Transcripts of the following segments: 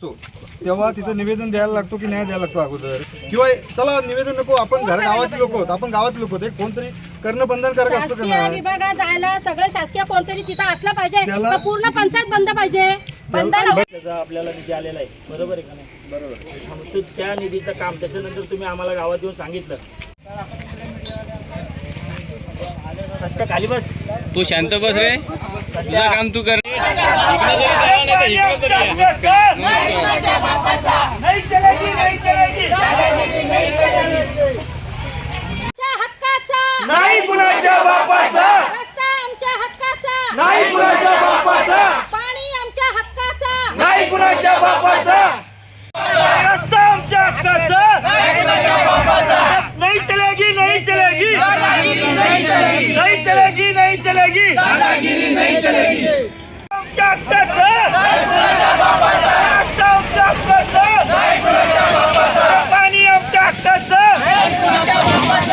तेव्हा तिथं निवेदन द्यायला लागतो की नाही द्यायला लागतो अगोदर, किंवा चला निवेदन नको, आपण गावातले लोक आहोत, आपण गावातले लोक होते, कोणतरी करणं बंधनकारक असतं का शासकीय विभागात जायला सगळं शासकीय कोणतरी तिथं असलं पाहिजे का पूर्ण पंचायत बंद पाहिजे? त्याचा आपल्याला निधी आलेला आहे, बरोबर आहे का नाही? बरोबर. त्या निधीचं काम त्याच्यानंतर तुम्ही आम्हाला गावात येऊन सांगितलं. खाली बस, तू शांत बस रे, तुझं काम तू कर. नाही कुणाच्या बापाचा, रस्ता आमच्या हक्काचा, नाही कुणाच्या बापाचा, पाणी आमच्या हक्काचा, नाही कुणाच्या बापाचा, रस्ता आमच्या हक्काचा, नहीं चलेगी, नहीं चलेगी, नहीं चलेगी, नहीं चलेगी, नहीं चलेगी, आमच्या हक्काचा, रस्ता आमच्या हक्काचा, पाणी आमच्या हक्काचं,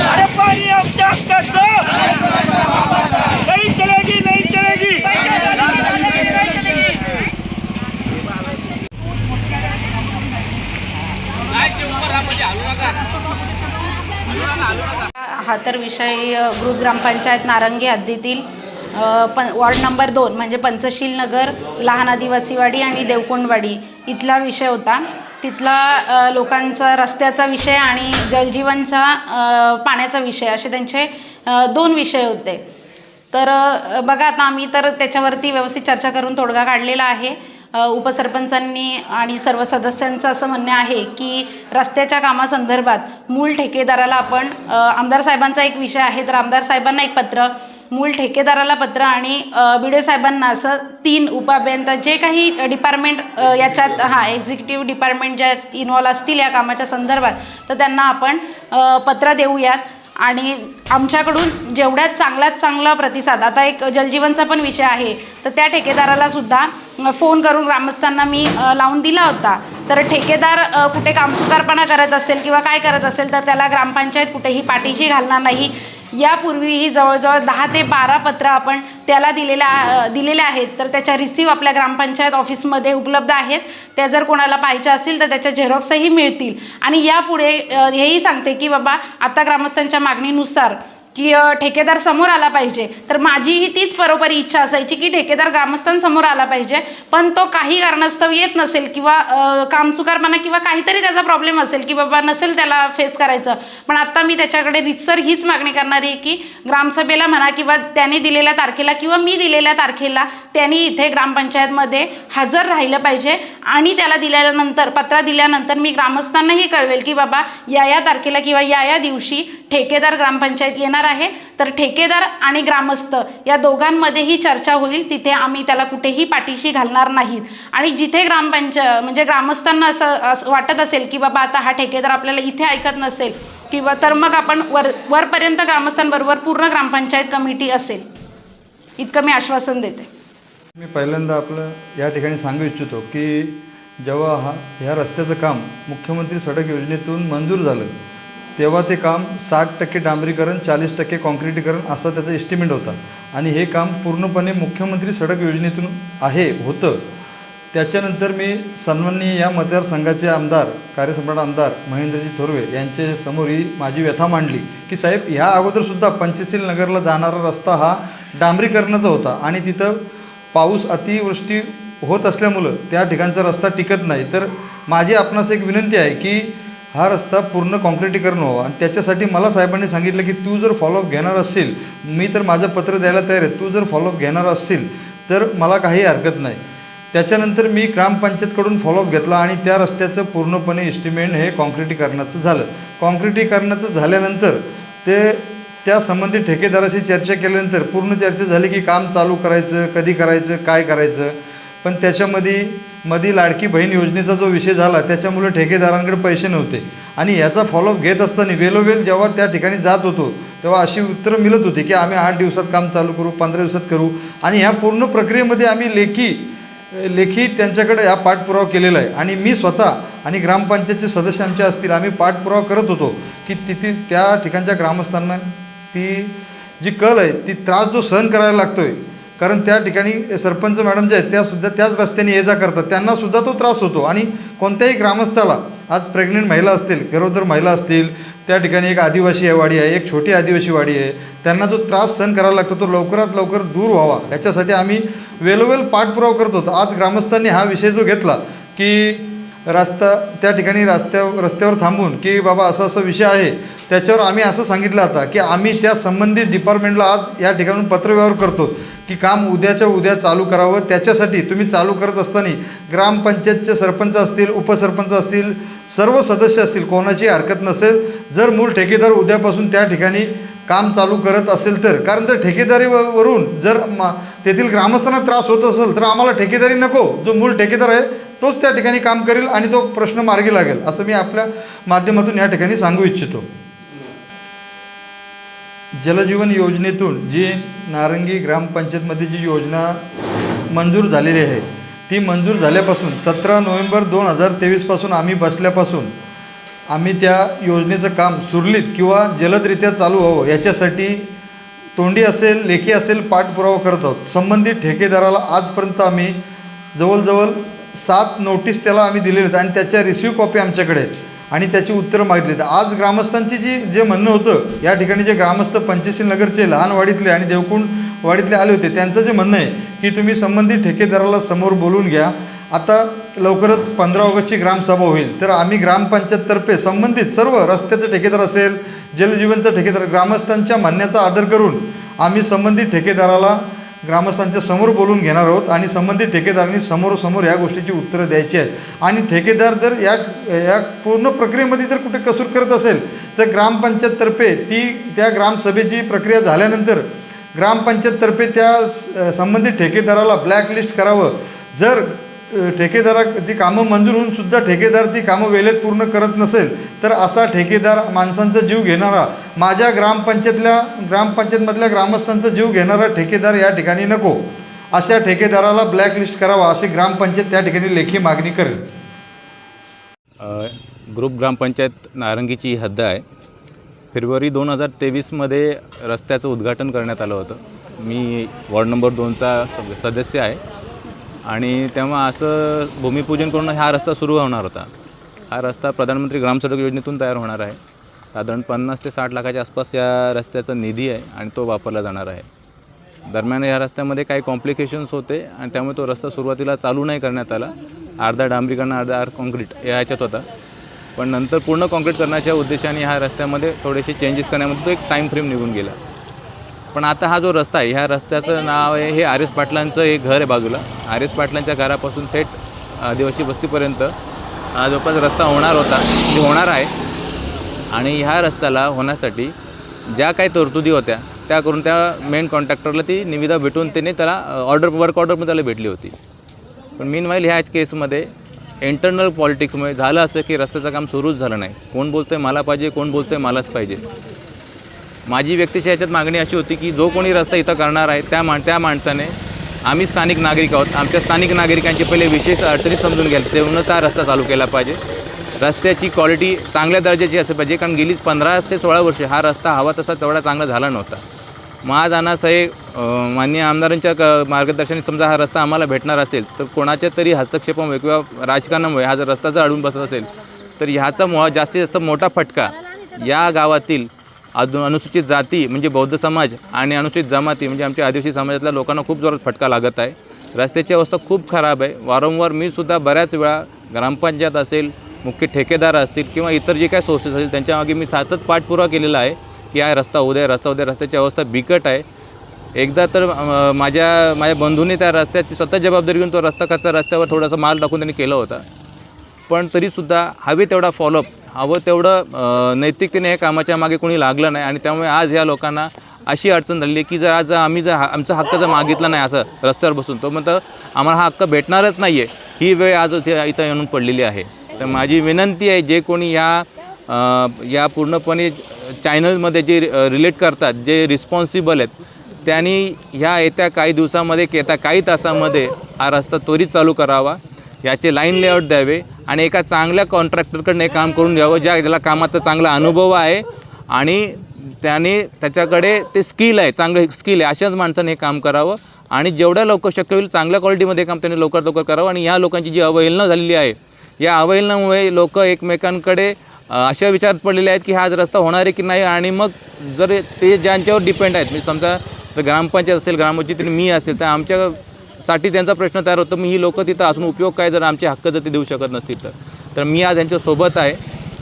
अरे पाणी आमच्या हक्काचं, नहीं चलेगी, नहीं चलेगी. हा तर विषय ग्रुप ग्रामपंचायत नारंगी हद्दीतील वॉर्ड नंबर 2 म्हणजे पंचशील नगर, लहान आदिवासीवाडी आणि देवकुंडवाडी इथला विषय होता. तिथला लोकांचा रस्त्याचा विषय आणि जलजीवनचा पाण्याचा विषय असे त्यांचे 2 विषय होते. तर बघा आता आम्ही तर त्याच्यावरती व्यवस्थित चर्चा करून तोडगा काढलेला आहे. उपसरपंचांनी आणि सर्व सदस्यांचं असं म्हणणं आहे की रस्त्याच्या कामासंदर्भात मूळ ठेकेदाराला आपण आमदार साहेबांचा एक विषय आहे, तर आमदार साहेबांना एक पत्र, मूळ ठेकेदाराला पत्र आणि BDO साहेबांना असं 3 उपअभियंता जे काही डिपार्टमेंट याच्यात एक्झिक्युटिव्ह डिपार्टमेंट ज्या इन्व्हॉल्व असतील या कामाच्या संदर्भात, तर त्यांना आपण पत्र देऊयात. आणि आमच्याकडून जेवढ्यात चांगल्यात चांगला प्रतिसाद, आता एक जलजीवनचा पण विषय आहे, तर त्या ठेकेदाराला सुद्धा फोन करून ग्रामस्थांना मी लावून दिला होता. तर ठेकेदार कुठे कामचुकारपणा करत असेल किंवा काय करत असेल तर त्याला ग्रामपंचायत कुठेही पाठीशी घालणार नाही. यापूर्वीही जवळजवळ 10 ते 12 पत्र आपण त्याला दिलेले आहेत. तर त्याच्या रिसीव्ह आपल्या ग्रामपंचायत ऑफिसमध्ये उपलब्ध आहेत. त्या जर कोणाला पाहिजे असतील तर त्याच्या झेरॉक्सही मिळतील. आणि यापुढे हेही सांगते की बाबा आता ग्रामस्थांच्या मागणीनुसार की ठेकेदार समोर आला पाहिजे, तर माझीही तीच बरोबरी इच्छा असायची की ठेकेदार ग्रामस्थांसमोर आला पाहिजे. पण तो काही कारणास्तव येत नसेल किंवा कामचुकारपणा किंवा काहीतरी त्याचा प्रॉब्लेम असेल की बाबा नसेल त्याला फेस करायचं, पण आत्ता मी त्याच्याकडे रितसर हीच मागणी करणार आहे की ग्रामसभेला म्हणा किंवा त्याने दिलेल्या तारखेला किंवा मी दिलेल्या तारखेला त्यांनी इथे ग्रामपंचायतमध्ये हजर राहिलं पाहिजे. आणि त्याला दिल्यानंतर पत्र दिल्यानंतर मी ग्रामस्थांनाही कळवेल की बाबा या तारखेला किंवा या दिवशी ठेकेदार ग्रामपंचायत येणार आहे. तर ठेकेदार आणि ग्रामस्थ या दोघांमध्येही चर्चा होईल. तिथे आम्ही त्याला कुठेही पाठीशी घालणार नाहीत. आणि जिथे म्हणजे ग्रामस्थांना असं वाटत असेल की बाबा आता हा ठेकेदार आपल्याला इथे ऐकत नसेल किंवा तर मग आपण वरपर्यंत ग्रामस्थांबरोबर पूर्ण ग्रामपंचायत कमिटी असेल, इतकं मी आश्वासन देते. मी पहिल्यांदा आपलं या ठिकाणी सांगू इच्छितो की जेव्हा ह्या रस्त्याचं काम मुख्यमंत्री सडक योजनेतून मंजूर झालं तेव्हा ते काम 60% डांबरीकरण 40% कॉन्क्रिटीकरण असा त्याचा एस्टिमेट होता. आणि हे काम पूर्णपणे मुख्यमंत्री सडक योजनेतून होतं. त्याच्यानंतर मी सन्माननीय या मतदारसंघाचे आमदार, कार्यसम्राट आमदार महेंद्रजी थोरवे यांच्या समोर ही माझी व्यथा मांडली की साहेब ह्या अगोदरसुद्धा पंचशील नगरला जाणारा रस्ता हा डांबरीकरणाचा होता आणि तिथं पाऊस अतिवृष्टी होत असल्यामुळं त्या ठिकाणचा रस्ता टिकत नाही. तर माझी आपणास एक विनंती आहे की हा रस्ता पूर्ण कॉन्क्रिटीकरण व्हावा. आणि त्याच्यासाठी मला साहेबांनी सांगितलं की तू जर फॉलोअप घेणार असशील, मी तर माझं पत्र द्यायला तयार आहे, तू जर फॉलोअप घेणार असशील तर मला काही हरकत नाही. त्याच्यानंतर मी ग्रामपंचायतकडून फॉलोअप घेतला आणि त्या रस्त्याचं पूर्णपणे एस्टिमेट हे कॉन्क्रिटीकरणाचं झालं. कॉन्क्रिटीकरणाचं झाल्यानंतर त्या संबंधित ठेकेदाराशी चर्चा केल्यानंतर पूर्ण चर्चा झाली की काम चालू करायचं, कधी करायचं, काय करायचं. पण त्याच्यामध्ये लाडकी बहीण योजनेचा जो विषय झाला त्याच्यामुळे ठेकेदारांकडे पैसे नव्हते. आणि याचा फॉलोअप घेत असताना वेळोवेळ जेव्हा त्या ठिकाणी जात होतो तेव्हा अशी उत्तरं मिळत होती की आम्ही 8 दिवसात काम चालू करू, 15 दिवसात करू. आणि ह्या पूर्ण प्रक्रियेमध्ये आम्ही लेखी त्यांच्याकडे हा पाठपुरावा केलेला आहे. आणि मी स्वतः आणि ग्रामपंचायतचे सदस्य आमचे असतील आम्ही पाठपुरावा करत होतो की त्या ठिकाणच्या ग्रामस्थांना ती जी कल आहे ती त्रास जो सहन करायला लागतो आहे कारण त्या ठिकाणी सरपंच मॅडम जे आहेत त्यासुद्धा त्याच रस्त्याने ये जा करतात, त्यांनासुद्धा तो त्रास होतो. आणि कोणत्याही ग्रामस्थाला, आज प्रेग्नेंट महिला असतील, गरोदर महिला असतील, त्या ठिकाणी एक आदिवासी वाडी आहे, एक छोटी आदिवासी वाडी आहे, त्यांना जो त्रास सहन करायला लागतो तो लवकरात लवकर दूर व्हावा याच्यासाठी आम्ही वेळोवेळ पाठपुरावा करत होतो. आज ग्रामस्थांनी हा विषय जो घेतला की त्या ठिकाणी रस्त्यावर थांबून की बाबा असा विषय आहे, त्याच्यावर आम्ही असं सांगितलं आता की आम्ही त्या संबंधित डिपार्टमेंटला आज या ठिकाणून पत्रव्यवहार करतो की काम उद्याच्या उद्या चालू करावं. त्याच्यासाठी तुम्ही चालू करत असताना ग्रामपंचायतचे सरपंच असतील, उपसरपंच असतील, सर्व सदस्य असतील, कोणाची हरकत नसेल. जर मूळ ठेकेदार उद्यापासून त्या ठिकाणी काम चालू करत असेल तर, कारण जर ठेकेदारीवरून जर तेथील ग्रामस्थांना त्रास होत असेल तर आम्हाला ठेकेदारी नको, जो मूळ ठेकेदार आहे तोच त्या ठिकाणी काम करेल आणि तो प्रश्न मार्गी लागेल, असं मी आपल्या माध्यमातून या ठिकाणी सांगू इच्छितो. जलजीवन योजनेतून जी नारंगी ग्रामपंचायतमध्ये जी योजना मंजूर झालेली आहे, ती मंजूर झाल्यापासून 17 नोव्हेंबर 2023पासून आम्ही बसल्यापासून आम्ही त्या योजनेचं काम सुरळीत किंवा जलदरित्या चालू व्हावं याच्यासाठी तोंडी असेल, लेखी असेल, पाठपुरावा करत आहोत. संबंधित ठेकेदाराला आजपर्यंत आम्ही जवळजवळ 7 नोटीस त्याला आम्ही दिलेले आहेत आणि त्याच्या रिसिव्ह कॉपी आमच्याकडे आहेत आणि त्याची उत्तरं मागितली आहेत. आज ग्रामस्थांची जे म्हणणं होतं, या ठिकाणी जे ग्रामस्थ पंचशील नगरचे, लहानवाडीतले आणि देवकुंड वाडीतले आले होते, त्यांचं जे म्हणणं आहे की तुम्ही संबंधित ठेकेदाराला समोर बोलून घ्या. आता लवकरच 15 ऑगस्टची ग्रामसभा होईल, तर आम्ही ग्रामपंचायततर्फे संबंधित सर्व रस्त्याचं ठेकेदार असेल, जलजीवनचा ठेकेदार, ग्रामस्थांच्या म्हणण्याचा आदर करून आम्ही संबंधित ठेकेदाराला ग्रामस्थांच्या समोर बोलून घेणार आहोत आणि संबंधित ठेकेदारांनी समोर या गोष्टीची उत्तरं द्यायची आहेत. आणि ठेकेदार जर या पूर्ण प्रक्रियेमध्ये जर कुठे कसूर करत असेल तर ग्रामपंचायततर्फे त्या ग्रामसभेची प्रक्रिया झाल्यानंतर ग्रामपंचायततर्फे त्या संबंधित ठेकेदाराला ब्लॅकलिस्ट करावं. जर ठेकेदाराची कामं मंजूर होऊन सुद्धा ठेकेदार ती कामं वेळेत पूर्ण करत नसेल तर असा ठेकेदार माणसांचा जीव घेणारा, माझ्या ग्रामपंचायतमधल्या ग्रामस्थांचा जीव घेणारा ठेकेदार या ठिकाणी नको. अशा ठेकेदाराला ब्लॅकलिस्ट करावा अशी ग्रामपंचायत त्या ठिकाणी लेखी मागणी करेल. ग्रुप ग्रामपंचायत नारंगीची ही हद्द आहे. फेब्रुवारी 2023मध्ये रस्त्याचं उद्घाटन करण्यात आलं होतं. मी वॉर्ड नंबर 2चा सदस्य आहे आणि तेव्हा असं भूमिपूजन करून हा रस्ता सुरू होणार होता. हा रस्ता प्रधानमंत्री ग्रामसडक योजनेतून तयार होणार आहे. साधारण 50 ते 60 लाखाच्या आसपास या रस्त्याचा निधी आहे आणि तो वापरला जाणार आहे. दरम्यान या रस्त्यामध्ये काही कॉम्प्लिकेशन्स होते आणि त्यामुळे तो रस्ता सुरुवातीला चालू नाही करण्यात आला. अर्धा डांबरीकरण, अर्धा कॉन्क्रीट या ह्याच्यात होता. पण नंतर पूर्ण कॉन्क्रीट करण्याच्या उद्देशाने ह्या रस्त्यामध्ये थोडेसे चेंजेस करण्यामध्ये तो एक टाईम फ्रेम निघून गेला. पण आता हा जो रस्ता आहे, ह्या रस्त्याचं नाव आहे, हे आर एस पाटलांचं एक घर आहे बाजूला. आर एस पाटलांच्या घरापासून थेट आदिवासी वस्तीपर्यंत हा जवळपास रस्ता होणार आहे. आणि ह्या रस्त्याला होण्यासाठी ज्या काही तरतुदी होत्या त्या करून त्या मेन कॉन्ट्रॅक्टरला ती निविदा भेटून त्याने त्याला वर्क ऑर्डर पण त्याला भेटली होती. पण मीनवाईल ह्या केसमध्ये इंटरनल पॉलिटिक्समुळे झालं असं की रस्त्याचं काम सुरूच झालं नाही. कोण बोलतोय मला पाहिजे, कोण बोलतोय मलाच पाहिजे. माझी व्यक्तिशः याच्यात मागणी अशी होती की जो कोणी रस्ता इथं करणार आहे त्या माणसाने, आम्ही स्थानिक नागरिक आहोत, आमच्या स्थानिक नागरिकांचे पहिले विशेष अडचणी समजून घ्यायला तेवढं हा रस्ता चालू केला पाहिजे. रस्त्याची क्वालिटी चांगल्या दर्जाची असली पाहिजे, कारण गेली 15 ते 16 वर्षे हा रस्ता हवा तसा तेवढा चांगला झाला नव्हता. महाजानासहे माननीय आमदारांच्या मार्गदर्शनाने समजा हा रस्ता आम्हाला भेटणार असेल तर कोणाच्या तरी हस्तक्षेपामुळे किंवा राजकारणामुळे हा जर रस्ता जर अडून बसत असेल तर ह्याचा जास्तीत जास्त मोठा फटका या गावातील अनुसूचित जाती म्हणजे बौद्ध समाज आणि अनुसूचित जमाती म्हणजे आमच्या आदिवासी समाजातल्या लोकांना खूप जोरात फटका लागत आहे. रस्त्याची अवस्था खूप खराब आहे. वारंवार मी सुद्धा बऱ्याच वेळा ग्रामपंचायत असेल, मुख्य ठेकेदार असतील किंवा इतर जे काही सोर्सेस असतील त्यांच्या मागे मी सतत पाठपुरावा केलेला आहे की हा रस्ता उद्या रस्त्याची अवस्था बिकट आहे. एकदा तर माझ्या बंधूने त्या रस्त्याची स्वतः जबाबदारी घेऊन तो कच्चा रस्त्यावर थोडासा माल टाकून त्यांनी केला होता. पण तरीसुद्धा हवे तेवढा फॉलोअप, हवं तेवढं नैतिकतेने या कामाच्या मागे कोणी लागलं नाही. आणि त्यामुळे आज ह्या लोकांना अशी अडचण झाली की जर आज आम्ही आमचा हक्क जर मागितला नाही असं रस्त्यावर बसून, तो म्हणतं आम्हाला हा हक्क भेटणारच नाही आहे. ही वेळ आज इथं येऊन पडलेली आहे. तर माझी विनंती आहे, जे कोणी या पूर्णपणे चॅनलमध्ये जे रिलेट करतात, जे रिस्पॉन्सिबल आहेत, त्यांनी ह्या येत्या काही दिवसामध्ये येत्या काही तासामध्ये हा रस्ता त्वरित चालू करावा, याचे लाईन लेआउट द्यावे आणि एका चांगल्या कॉन्ट्रॅक्टरकडनं हे काम करून घ्यावं ज्याला कामाचा चांगला अनुभव आहे आणि त्याच्याकडे ते स्किल आहे, चांगलं स्किल आहे, अशाच माणसाने हे काम करावं आणि जेवढ्या लवकर शक्य होईल चांगल्या क्वालिटीमध्ये काम त्यांनी लवकरात लवकर करावं. आणि ह्या लोकांची जी अवहेलना झालेली आहे, या अवहेलनामुळे लोक एकमेकांकडे अशा विचारात पडलेले आहेत की हा आज रस्ता होणार आहे की नाही. आणि मग जर ते ज्यांच्यावर डिपेंड आहेत, म्हणजे समजा तर ग्रामपंचायत असेल, ग्रामपंचायत मी असेल, तर आमच्यासाठी त्यांचा प्रश्न तयार होतो, मी ही लोक तिथं असून उपयोग काय जर आमचे हक्क जर ते देऊ शकत नसतील तर मी आज यांच्यासोबत आहे.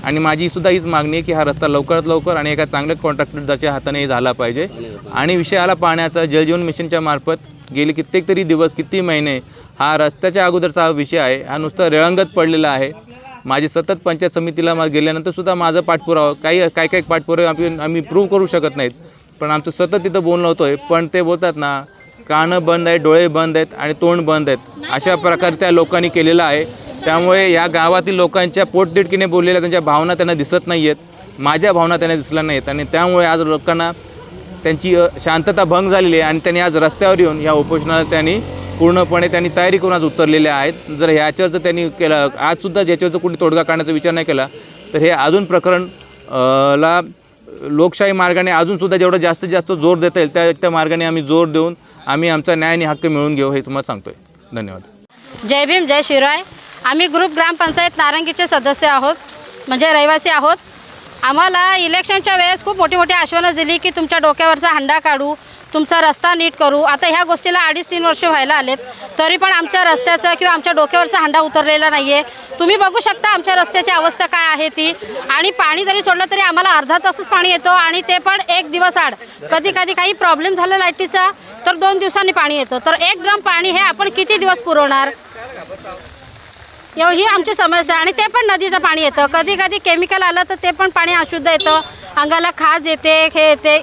आणि माझीसुद्धा हीच मागणी आहे की हा रस्ता लवकरात लवकर आणि एका चांगल्या कॉन्ट्रॅक्टरच्या हाताने झाला पाहिजे. आणि विषय आला पाण्याचा, जलजीवन मिशनच्या मार्फत गेले कित्येक तरी दिवस, किती महिने हा रस्त्याच्या अगोदरचा हा विषय आहे, हा नुसता रेळंगत पडलेला आहे. माझी सतत पंचायत समितीला गेल्यानंतरसुद्धा माझं पाठपुरावा काही पाठपुरावे आम्ही प्रूव्ह करू शकत नाहीत, पण आमचं सतत तिथं बोलणं होतं आहे. पण ते बोलतात ना, कानं बंद आहेत, डोळे बंद आहेत आणि तोंड बंद आहेत, अशा प्रकारे त्या लोकांनी केलेलं आहे. त्यामुळे या गावातील लोकांच्या पोटतिडकीने बोललेल्या त्यांच्या भावना त्यांना दिसत नाही आहेत, माझ्या भावना त्यांना दिसल्या नाहीत. आणि त्यामुळे आज लोकांना त्यांची शांतता भंग झालेली आहे आणि त्यांनी आज रस्त्यावर येऊन या उपोषणाला त्यांनी पूर्णपणे तयारी करून आज उतरलेले आहेत. जर ह्याच्यावर जर त्यांनी केलं, आजसुद्धा ज्याच्यावर कोणी तोडगा काढण्याचा विचार नाही केला, तर हे अजून प्रकरण ला लोकशाही मार्गाने अजूनसुद्धा जेवढं जास्तीत जास्त जोर देता येईल त्या मार्गाने आम्ही जोर देऊन आम्ही आमचा न्याय आणि हक्क मिळवून घेऊ, हे तुम्हाला सांगतो आहे. धन्यवाद. जय भीम, जय शिवराय. आम्ही ग्रुप ग्रामपंचायत नारंगीचे सदस्य आहोत, म्हणजे रहिवासी आहोत. आम्हाला इलेक्शनच्या वेळेस खूप मोठी मोठी आश्वासनं दिली की तुमच्या डोक्यावरचा हंडा काढू, तुमचा रस्ता नीट करू. आता ह्या गोष्टीला 2.5-3 वर्ष व्हायला आलेत, तरी पण आमच्या रस्त्याचं किंवा आमच्या डोक्यावरचा हंडा उतरलेला नाही आहे. तुम्ही बघू शकता आमच्या रस्त्याची अवस्था काय आहे ती. आणि पाणी जरी सोडलं तरी आम्हाला अर्धा तासच पाणी येतो, आणि ते पण 1 दिवस आड. कधी कधी काही प्रॉब्लेम झाला लाईटीचा तर 2 दिवसांनी पाणी येतं. तर 1 ड्रम पाणी हे आपण किती दिवस पुरवणार, ही आमची समस्या. आणि ते पण नदीचं पाणी येतं, कधी कधी केमिकल आलं तर ते पण पाणी अशुद्ध येतं, अंगाला खाज येते, हे येते.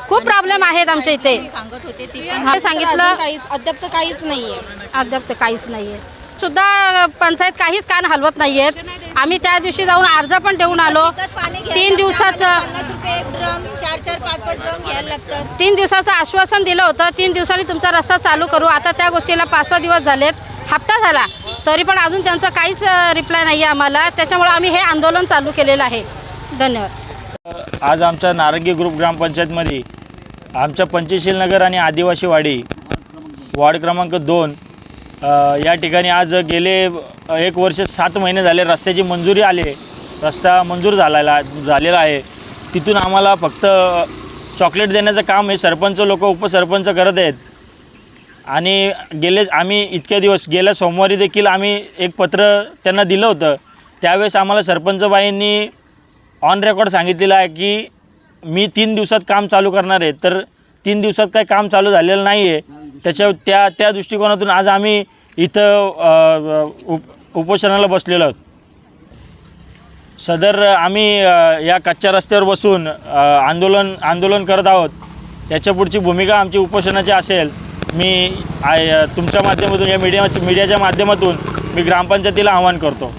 खूप प्रॉब्लेम आहेत आमच्या इथे. सांगत होते ती सांगितलं अद्याप तर काहीच नाही आहे. अद्याप तर काहीच नाही आहे सुद्धा. पंचायत काहीच कान हलवत नाही आहेत. आम्ही त्या दिवशी जाऊन अर्ज पण देऊन आलो. 3 दिवसाचं 3 दिवसाचं आश्वासन दिलं होतं, 3 दिवसांनी तुमचा रस्ता चालू करू. आता त्या गोष्टीला 5-6 दिवस झालेत, हप्ता झाला, तरी पण अजून त्यांचा काहीच रिप्लाय नाही आहे आम्हाला. त्याच्यामुळे आम्ही हे आंदोलन चालू केलेलं आहे. धन्यवाद. आज आमच्या नारंगी ग्रुप ग्रामपंचायतमध्ये आमच्या पंचशील नगर आणि आदिवासी वाडी वार्ड क्रमांक 2 या ठिकाणी आज गेले 1 वर्ष 7 महिने झाले रस्त्याची मंजुरी आली. रस्ता मंजूर झालेला आहे. तिथून आम्हाला फक्त चॉकलेट देण्याचं काम हे सरपंच लोक, उपसरपंच करत आहेत. आणि आम्ही इतके दिवस गेल्या सोमवारी देखील आम्ही एक पत्र त्यांना दिलं होतं. त्यावेळेस आम्हाला सरपंचबाईंनी ऑन रेकॉर्ड सांगितलेलं आहे की मी 3 दिवसात काम चालू करणार आहे. तर 3 दिवसात काही काम चालू झालेलं नाही आहे. त्या दृष्टिकोनातून आज आम्ही इथं उपोषणाला बसलेलो आहोत. सदर आम्ही या कच्च्या रस्त्यावर बसून आंदोलन करत आहोत. त्याच्या पुढची भूमिका आमची उपोषणाची असेल. मी तुमच्या माध्यमातून, या मीडियाच्या माध्यमातून मी ग्रामपंचायतीला आवाहन करतो.